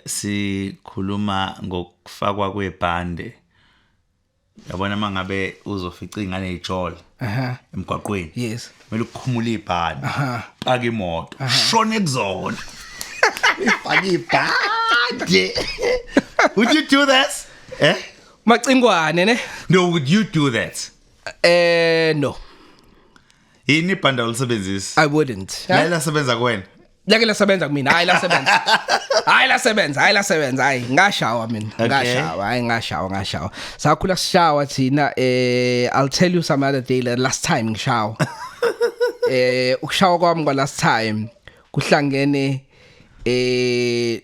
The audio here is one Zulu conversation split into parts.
sikhuluma ngokufakwa kwebhande. Yabona mangabe uzofica ingane ejol emgwaqweni. Yes. Kumele ukukhumula ibhande. Paka imoto. Shone kuzona. Ifaka ibhande. Would you do that? Macingwane ne? No, would you do that? No. Yini ibhande olisebenzisa? I wouldn't. La sebenza kuwena. Lake la sebenza kumina. Hayi la sebenza. Hayi ngashawa mina. Ngashawa. Sakhula sishawa thina I'll tell you some other day last time ngishawa. Ukushawa kwami kwa last time kuhlangene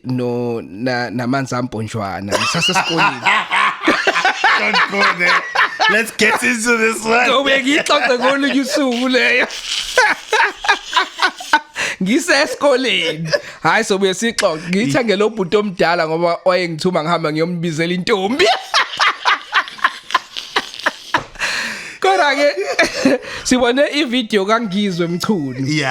no namanzi amponjwana ngisasesikoleni. Don't go there. Let's get into this one. Ngobe ngixoxe ngolunye usuku leyo. Ngisesikoleni. Hayi sobuye sixoxe. Ngithange lo bhuti omdala ngoba wayengithuma ngihamba ngiyombizela intombi. Kodwa ke sibone ivideo kangizwe emchuni.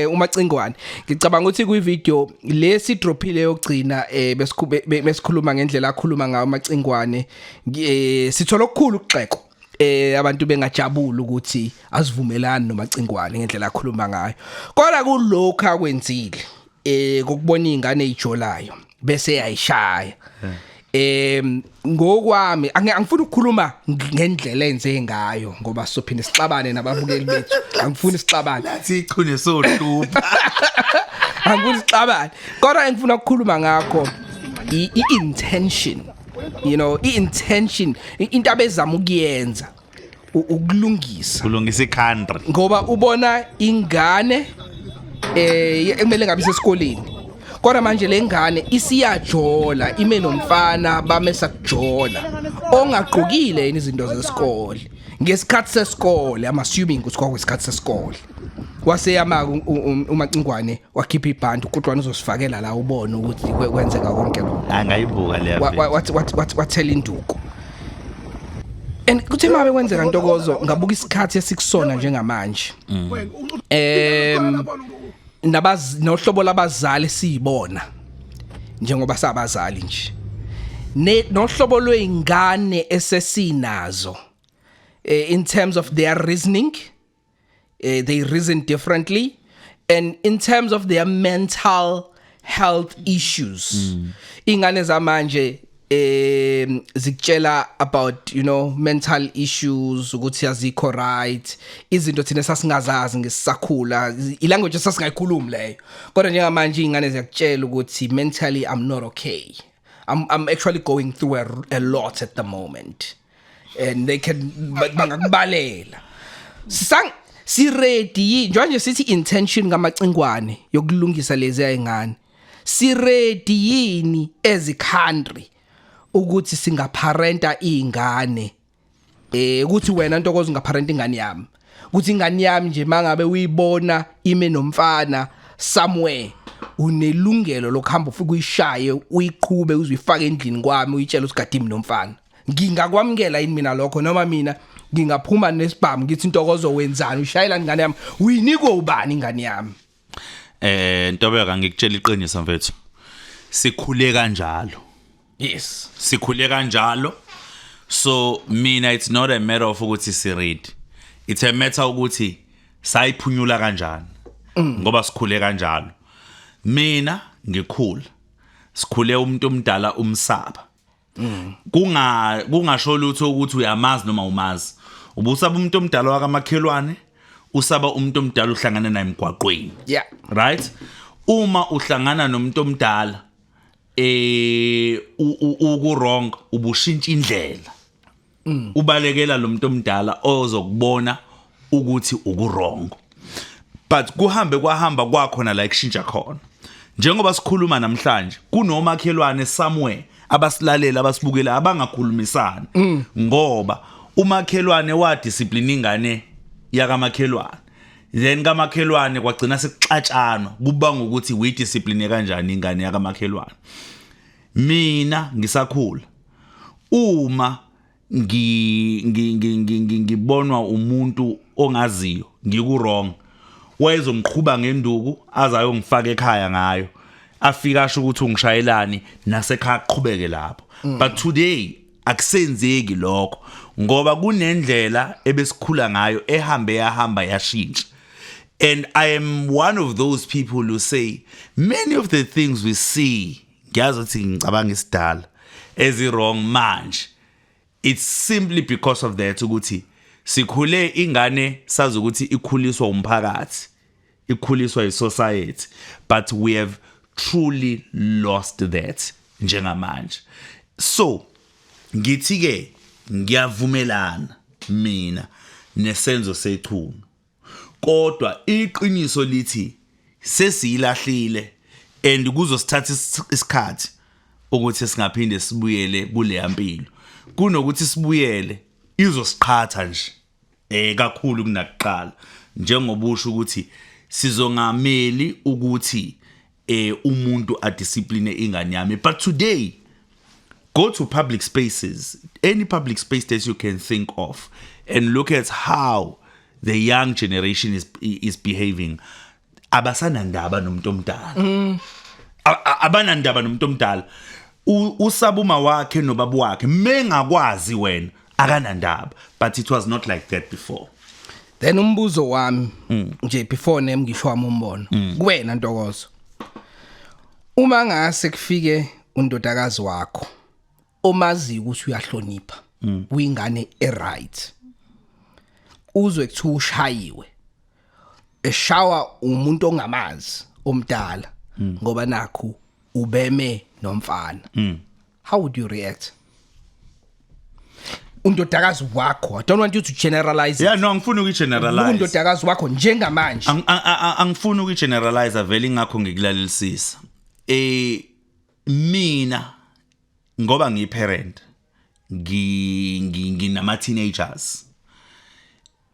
Umacingwane. Ngicabanga ukuthi kuyivideo lesi drophile yokugcina besikhuluma ngendlela akhuluma ngayo umacingwane. Sithola okukhulu ukuxeko. Abantu bengajabula ukuthi asivumelani nomacingwane ngendlela akhuluma ngayo. Kodwa kulokho akwenzile kokubona izingane ezijolayo bese yayishaya. Ngokwami angifuni ukukhuluma ngendlela enze ngayo ngoba sophinde sixabane nababukeli bethu. Angifuni sixabane. Sichune sohlupha. Angifuni sixabane. Kodwa engifuna ukukhuluma ngakho i-intention. You know, i-intention into abezama ukuyenza ukulungisa ikhandri ngoba ubona ingane emele ngabe sesikoleni kodwa manje le ngane isiyajola ime nomfana bamesa kujola ongaqhukile izinto zesikole ngesikhathi sesikole I'm assuming ukuthi kwakuyisikhathi sesikole waseyama umacingwane wakhipha ibhandi kodwa uzosifakela la ubone ukuthi kwenzeka konke lokho angayibuka leya wathela induku and kuthe mabe kwenzeka intokozo ngabuka isikhathi esikusona njengamanje nohlobo labazali sibona njengoba sabazali nje nohlobo lweingane esesinazo in terms of their reasoning they reason differently and in terms of their mental health issues ingane zamanje zikutshela about mental issues ukuthi azikho right izinto thina sasingazazi ngesisakhula ilanguage sasingayikhulumi leyo kodwa njengamanje ingane ziyakutshela ukuthi mentally I'm not okay I'm actually going through a lot at the moment and they can bangakubalela si ready nje sithi intention ngamacingwane yokulungisa lezi ayingane si ready yini as a country ukuthi singaparenta izingane ukuthi wena Ntokozo ungaparenta ingane yami ukuthi ingane yami nje mangabe uyibona ime nomfana somewhere unelungelo lokuhamba ufike uyishaye uyiqhube uzuyifaka endlini kwami uyitshela usigadimi nomfana ngingakwamukela yini mina lokho noma mina ngingaphuma nesibhamu ngithi Ntokozo wenzani ushayela ingane yami uyinikwe ubani ingane yami Ntobeka ngikutshela iqiniso mfethu sikhule kanjalo yes sikhule kanjalo so mina it's not a matter of ukuthi si read it's a matter ukuthi sayiphunyula kanjani ngoba sikhule kanjalo mina ngikhula sikhule umuntu omdala umsaba kungasho lutho ukuthi uyamazi noma umazi ubusaba umuntu omdala wakamakhelwane usaba umuntu omdala uhlangana naye emgwaqweni yeah right uma uhlangana nomuntu omdala ukurong ubushintsha indlela ubalekela lo muntu omdala ozokubona ukuthi ukurong but kwahamba kwakhona la kushintsha khona njengoba sikhuluma namhlanje kunomakhelwane somewhere abasilalela abasibukela abangakhulumisana ngoba umakhelwane wa discipline ingane yakamakhelwane then kamakhelwane kwagcina sekuxatshana kubanga ukuthi we discipline kanjani ingane yakamakhelwane mina ngisakhula uma ngibonwa umuntu ongaziyo ngikurong wayezomqhuba ngenduku azayongifaka ekhaya ngayo afika asho ukuthi ungishayelani nasekhaya aqhubeke lapho. But today akusenzeki lokho ngoba kunendlela ebesikhula ngayo ehambe yahamba yashintsha. And I am one of those people who say many of the things we see ngiyazothi ngicabanga isidala as wrong manje, it's simply because of that ukuthi sikhule ingane sazi ukuthi ikhuliswa umphakathi, ikhuliswa isociety, but we have truly lost that njengamanje. So ngithi ke ngiyavumelana mina nesenzo sechunu, kodwa iqiniso lithi sesiyilahlile and kuzosithatha isikhathi ukuthi singaphinde sibuyele kule yampilo. Kunokuthi sibuyele izosiqhatha nje kakhulu kunakuqala, njengoba usho ukuthi sizongameli ukuthi umuntu adiscipline ingane yami. But today go to public spaces, any public space that you can think of, and look at how the young generation is behaving. Abasanandaba nomuntu omdala. Abanandaba nomuntu omdala. Usabuma wakhe nobabu wakhe mengakwazi wena akanandaba. But it was not like that before. Then umbuzo wami nje before ngisho wami umbono kuwena Ntokozo. Uma ngase kufike undodakazi wakho omazi ukuthi uyahlonipha uyingane eright, uzwe kuthiwa ushayiwe, eshawa umuntu ongamazi omdala ngoba nakho ubeme nomfana, how would you react? Undodakazi wakho, I don't want you to generalize. Yeah, no, angifuni ukugeneralize. Undodakazi wakho njengamanje. Angifuni ukugeneralize vele ingakho ngikulalelisisa. Mina ngoba ngiyiparent, nginama teenagers.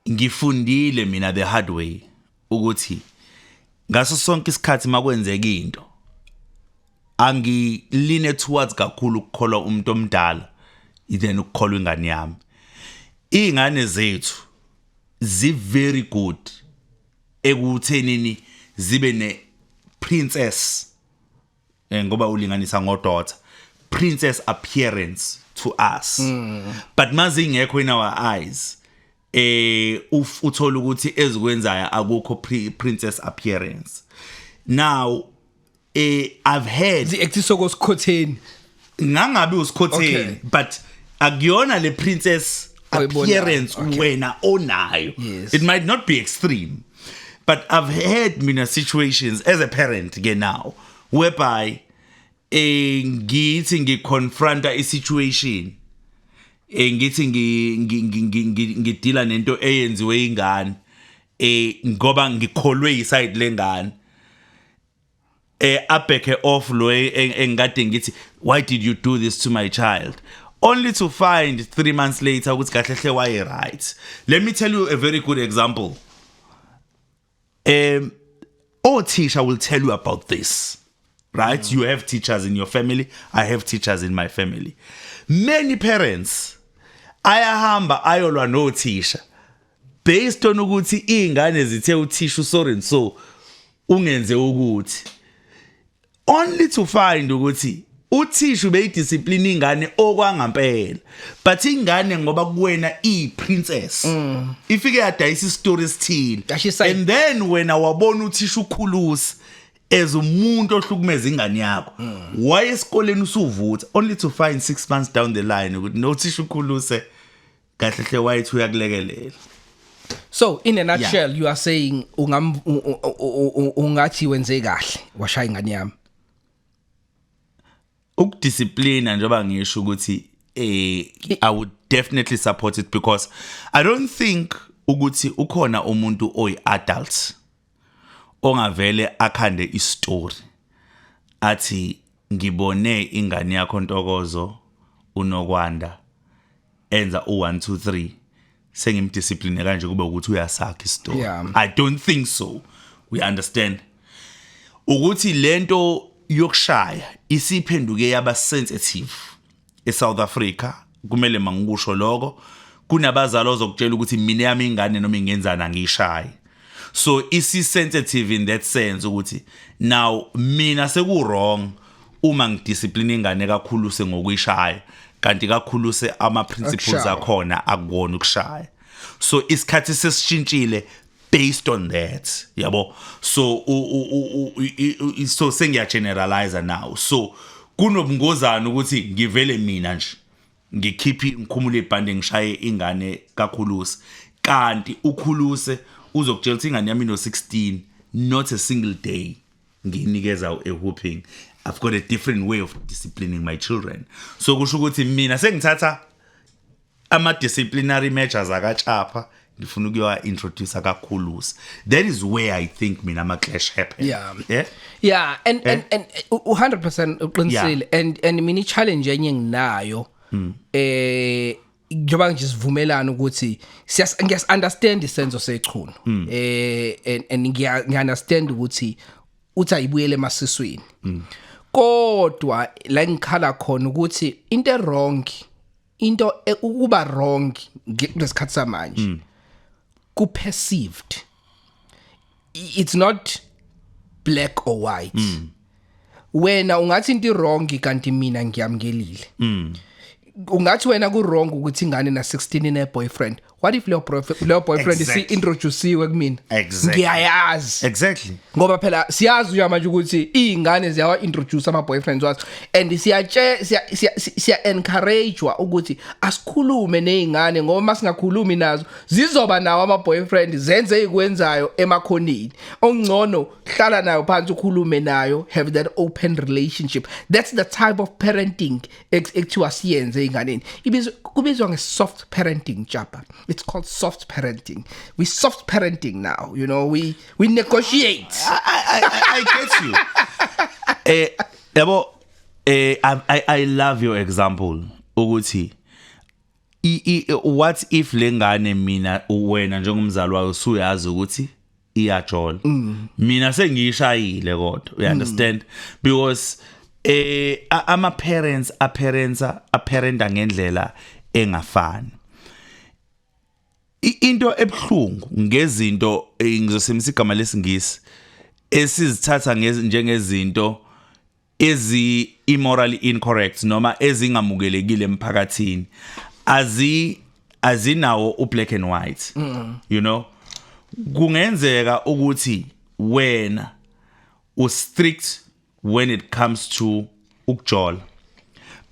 Ngifundile mina the hard way ukuthi ngaso sonke isikhathi makwenzeka into angiline towards kakhulu ukukholwa umuntu omdala then ukukholwa ingane yami. Ingane zethu zi very good ekuthenini zibe ne princess ngoba ulinganisa ngodaughter, princess appearance to us, but mazingekho in our eyes uthola ukuthi ezikwenzayo akukho princess appearance. Now I've heard the actisoko sikhotheni ngangabe usikhotheni, but akuyona le princess appearance wena onayo. It might not be extreme, but I've had mina situations as a parent again now whereby ngithi ngiconfronta a situation ngithi ngidila nento eyenziwe ingane ngoba ngikholwe iside lengane abeke off lo engade ngithi why did you do this to my child, only to find 3 months later ukuthi kahle hle why right. Let me tell you a very good example. Teacher will tell you about this, right? You have teachers in your family, I have teachers in my family. Many parents ayahamba ayolwa no teacher based on ukuthi ingane zithe uthisha sorry and so ungenze ukuthi, only to find ukuthi uthisha ubeyidiscipline ingane okwangampela, but ingane ngoba kuwena princess ifike yadayisa istory esithile, and then wena wabona uthisha ukhulusa as umuntu ohlukumeza ingane yakho why esikoleni usuvutha, only to find 6 months down the line ukuthi nothisha ukhuluse kahle hle wayithi uyakulekelela. So in a nutshell, you are saying ungathi wenze kahle washaya ingane yami. Ukudiscipline njengoba ngisho ukuthi I would definitely support it, because I don't think ukuthi ukhona umuntu oyi-adult ongavele akhande istory athi ngibone ingane yakho Ntokozo uNokwanda enza u1 2 3 sengimdiscipline kanje kube ukuthi uyasakha istory. I don't think so. We understand ukuthi lento yokushaya isiphenduke yaba sensitive eSouth Africa. Kumele mangikusho lokho, kunabazali ozokutshela ukuthi mina yami ingane noma ingenzana ngishaye. So isi sensitive in that sense ukuthi now mina seku wrong uma ngidiscipline ingane kakhulu sengokuyishaya kanti kakhulu se ama principles akhona akuwona ukushaya. So isikhathi sesishintshile based on that, yabo. So so sengiya generalize now. So kunobungozana ukuthi ngivele mina nje ngikhiphi ngikhumule ibhande ngishaye ingane kakhulusi kanti ukhuluse uzokutshela ukuthi ingane yami no 16 not a single day nginikeza a whooping. I've got a different way of disciplining my children. So kusho ukuthi mina sengithatha ama disciplinary measures akachapha ngifuna ukuya introduce akakhulusi. That is where I think mina ama clash happen. Yeah and 100% uqinisile and mina challenge enye nginayo njoba nje sivumelana ukuthi ngiyas understand isenzo sechuno and ngiya understand ukuthi uthi ayibuyele emasisweni kodwa la ngikhala khona ukuthi into wrong into ukuba wrong ngesikhathi samanje ku perceived, it's not black or white. Wena ungathi into wrong kanti mina ngiyamngelile. Ungathi wena ku wrong ukuthi ingane na 16 ine boyfriend. What if leyo boyfriend is introduciwe kumina? Ngiyayazi. Exactly. Ngoba phela siyazi uya manje ukuthi izingane ziyawa introduce ama boyfriends wazo and siya encourage wa ukuthi asikhulume nezingane ngoba masingakhulumi nazo zizoba nawo ama boyfriend zenze ikwenzayo emakhonini. Ongcono hlala nayo phansi ukhulume nayo, have that open relationship. That's the type of parenting ekuthiwa siyenze ingane. Kubizwa nge-soft parenting chapa. It's called soft parenting. We soft parenting now, you know, we negotiate. I get you. I love your example. Ukuthi what if lengane mina wena njengomzali wayo usuyazi ukuthi iyajola. Mina sengiyishayile kodwa. You understand? Because ama parents apparenta ngendlela engafani. Into ebhlungu ngezinto ngizosemisa igama lesingisi esizithatha njengezinto ezi immorally incorrect noma ezingamukelekile emphakathini azinawo ublack and white. You know, kungenzeka ukuthi wena strict when it comes to ukujola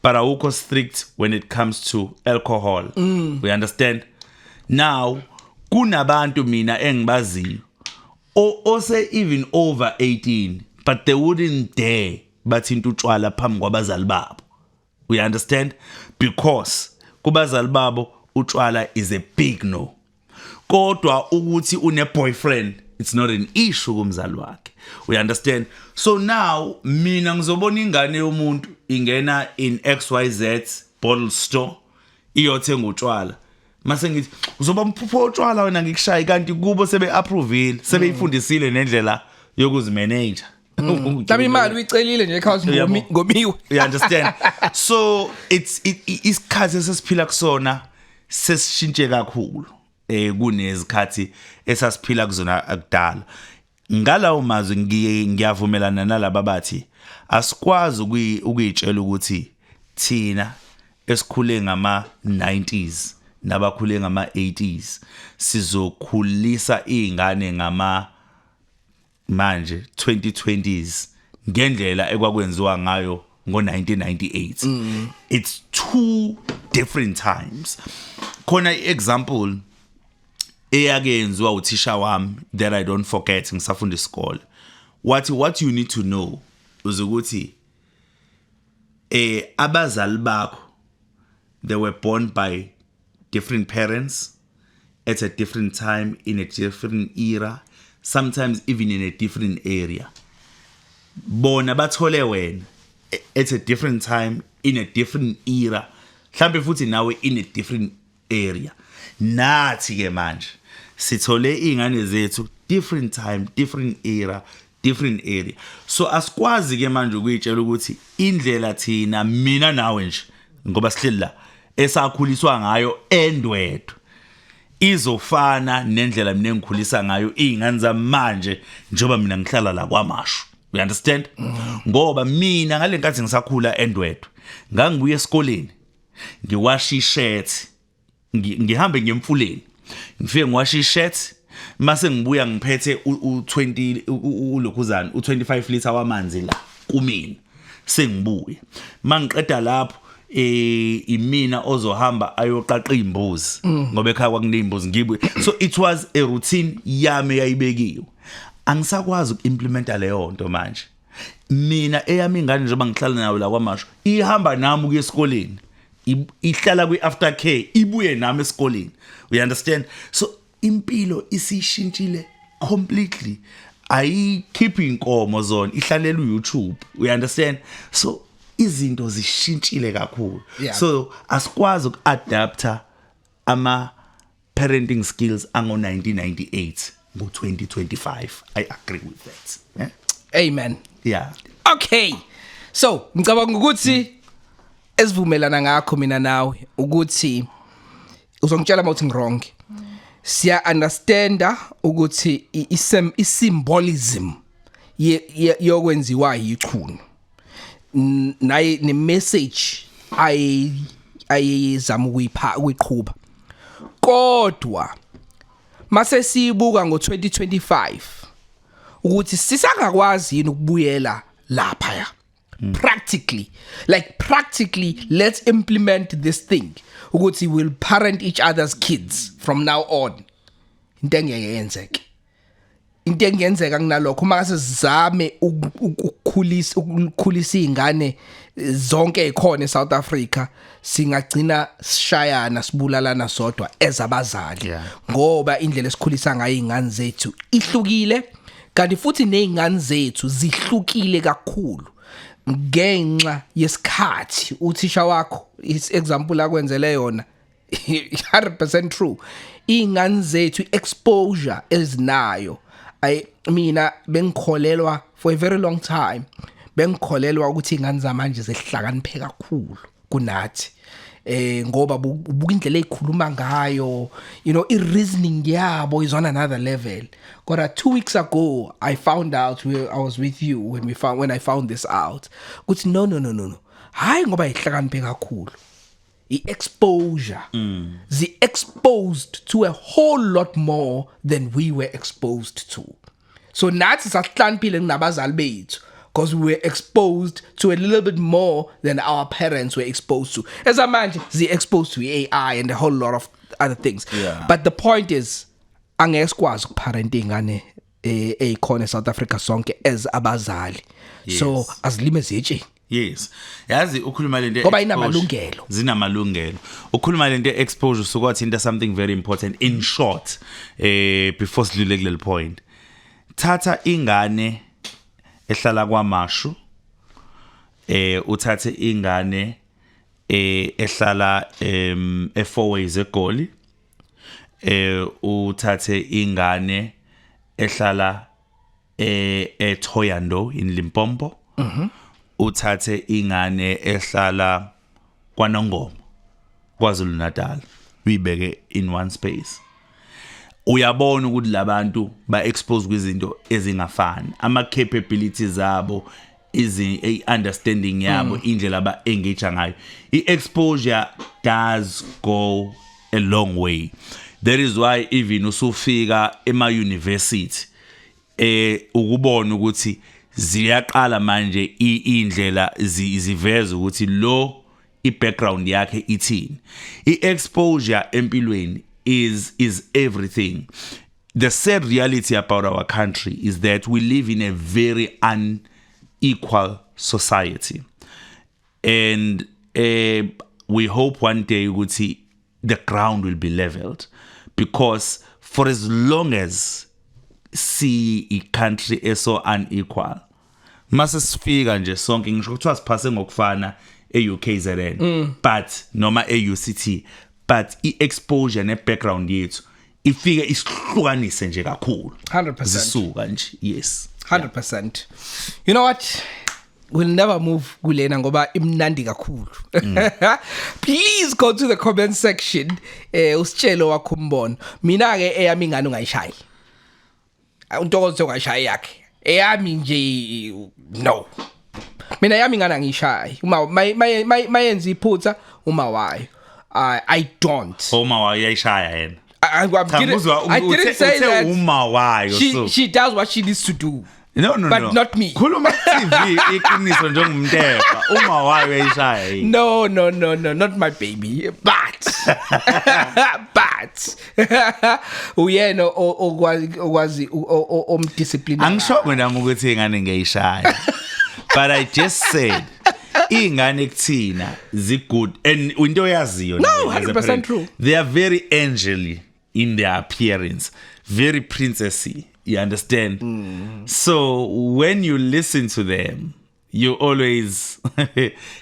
but awukho strict when it comes to alcohol. We understand? Now kunabantu mina engibaziyo ose even over 18 but they wouldn't dare bathinta utshwala phambi kwabazali babo. We understand? Because kubazali babo utshwala is a big no. Kodwa ukuthi une boyfriend, it's not an issue kumzali wakhe. We understand? So now mina ngizobona ingane yomuntu ingena in XYZ bottle store iyothenga utshwala. Mase ngithi uzoba mphupho utshwala wena ngikushaya kanti kubo sebe approvile sebeyifundisile nendlela yokuzimanage. Mhlawumbe imali uyicelile nje ekhawuthi ngomiwe. You understand? So isikhathi sesiphila kusona sesishintshe kakhulu kunezikhathi esasiphila kuzona akudala. Ngalawo mazwi ngiyavumelana nalabo bathi asikwazi ukuyitshela ukuthi thina esikhule ngama 90s nabakhule ngama 80s sizokhulisa izingane ngama manje 2020s ngendlela ekwakwenziwa ngayo ngo1998. It's two different times. Khona example eyakenziwa uthisha wami that I don't forget ngisafunda isikole. What you need to know ukuthi abazali bakho they were born by different parents at a different time in a different era, sometimes even in a different area. Bona bathole wena at a different time in a different era, mhlambe futhi nawe in a different area. Nathi ke manje sithole izingane zethu different time, different era, different area. So asikwazi ke manje ukuyitshela ukuthi indlela thina mina nawe nje ngoba sihleli la esakhuliswa ngayo endwethu izofana nendlela mina engikhulisa ngayo izingane zamanje njoba mina ngihlala la kwaMashu. You understand? Ngoba mina ngalenkathi ngisakhula eNdwedwe ngangibuye esikoleni ngiwasha i-shirt ngihambe ngemfuleni ngifike ngiwasha i-shirt mase ngibuya ngiphethe u20 ulokhuzana u25 liter wamanzi la kumina sengibuye mangiqeda lapho imina ozohamba ayoqaqa imbuzi ngoba ekhaya kwakunezimbuzi ngibuye. So it was a routine yami yayibekiwe. Angisakwazi ukuimplementa leyo nto manje. Mina eyami ingane njengoba ngihlala nayo la kwaMashu ihamba nami ukuya esikoleni. Ihlala kwi-aftercare ibuye nami esikoleni. You understand? So impilo isishintshile completely. Ayikhiphi inkomo zona ihlalela uYouTube. You understand? So izinto zishintshile kakhulu. So asikwazi ukuadapta ama parenting skills ango 1998 ngo 2025. I agree with that. Yeah? Amen. Yeah. Okay. So ngicabanga ukuthi esivumelana ngakho mina nawe ukuthi uzongitshela mawuthi ngirong. Siya understanda ukuthi isymbolism yokwenziwa yichunu. Naye ne message ayizama ukuyiqhubha. Kodwa mase sibuka ngo 2025 ukuthi sisangakwazi yini ukubuyela lapha ya. Practically let's implement this thing ukuthi we'll parent each other's kids from now on. Into engenzeka kunalokho mase sizame ukukhulisa izingane zonke ezikhona eSouth Africa singagcina sishayana sibulalana sodwa ezabazali ngoba indlela esikhulisa ngayo izingane zethu ihlukile kanti futhi nezingane zethu zihlukile kakhulu ngenxa yesikhathi uthisha wakho example akwenzele yona 100% true. Izingane zethu exposure ezinayo mina bengikholelwa for a very long time bengikholelwa ukuthi izingane zamanje zehlakaniphe kakhulu kunathi ngoba buka indlela ezikhuluma ngayo, you know, i-reasoning yabo is on another level. Kodwa 2 weeks ago I found out I was with you when I found this out ukuthi no hayi ngoba ihlakaniphe kakhulu i-exposure exposed to a whole lot more than we were exposed to. So nathi sahlaniphile kunabazali bethu because we were exposed to a little bit more than our parents were exposed to. As a man, they're exposed to AI and a whole lot of other things. Yeah. But the point is, angekwazi parenting ane ekhona South Africa sonke as abazali. Yes. So azilime zithi. Yes. Yazi ukhuluma lento ngoba inamalungelo. Zinamalungelo. Ukhuluma lento exposure sokwathi into something very important in short before sidlule kuleli point. Thatha ingane ehlala kwaMashu uthathe ingane ehlala e4ways eGoli uthathe ingane ehlala eThoyando in Limpopo uthathe ingane ehlala kwaNongoma kwaZulu Natal uyibeke in one space. Uyabona ukuthi labantu ba expose kwizinto ezingafani, ama capabilities zabo, understanding yabo, indlela ba engage ngayo. I-exposure does go a long way. That is why even usufika ema university ukubona ukuthi ziyaqala manje indlela ziveza ukuthi lo i-background yakhe ithini. I-exposure empilweni is everything. The sad reality about our country is that we live in a very unequal society, and we hope one day the ground will be leveled, because for as long as see a country is so unequal, mase sifika nje sonke ngisho kuthiwa siphase ngokufana eUKZN but noma eUCT, but i-exposure ne-background yethu ifike isihlukanise nje kakhulu 100% zisuka nje. Yes, 100%. You know what, we'll never move kulena ngoba imnandi kakhulu. Please go to the comment section usitshelo wakho umbono. Mina ke eyami ingane ungayishayi. Untokozo ungayishayi yakhe. Eyami nje no. Mina yami ingane angishayi. Uma mayenza iphutha uma wayo. I don't. Uma wayo yayishaya yena. I didn't say that. Uma wayo she does what she needs to do. No, but not me. Khuluma TV iqiniso njengomntefa. Uma wayo yayishaya yini? No, not my baby. But uyena okwazi omdiscipline. Angisho nami ukuthi ingane ngiyishaya. But I just said ingane kuthina good and into yaziyo. No, 100% true. They are very angelic in their appearance, very princessy. You understand? So when you listen to them, you always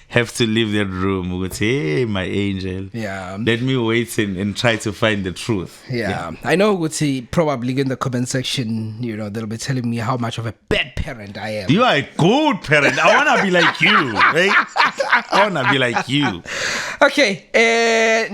have to leave that room with, hey, my angel. Yeah. Let me wait and try to find the truth. Yeah. I know Guti probably in the comment section, they'll be telling me how much of a bad parent I am. You are a good parent. I want to be like you, right? I want to be like you. Okay.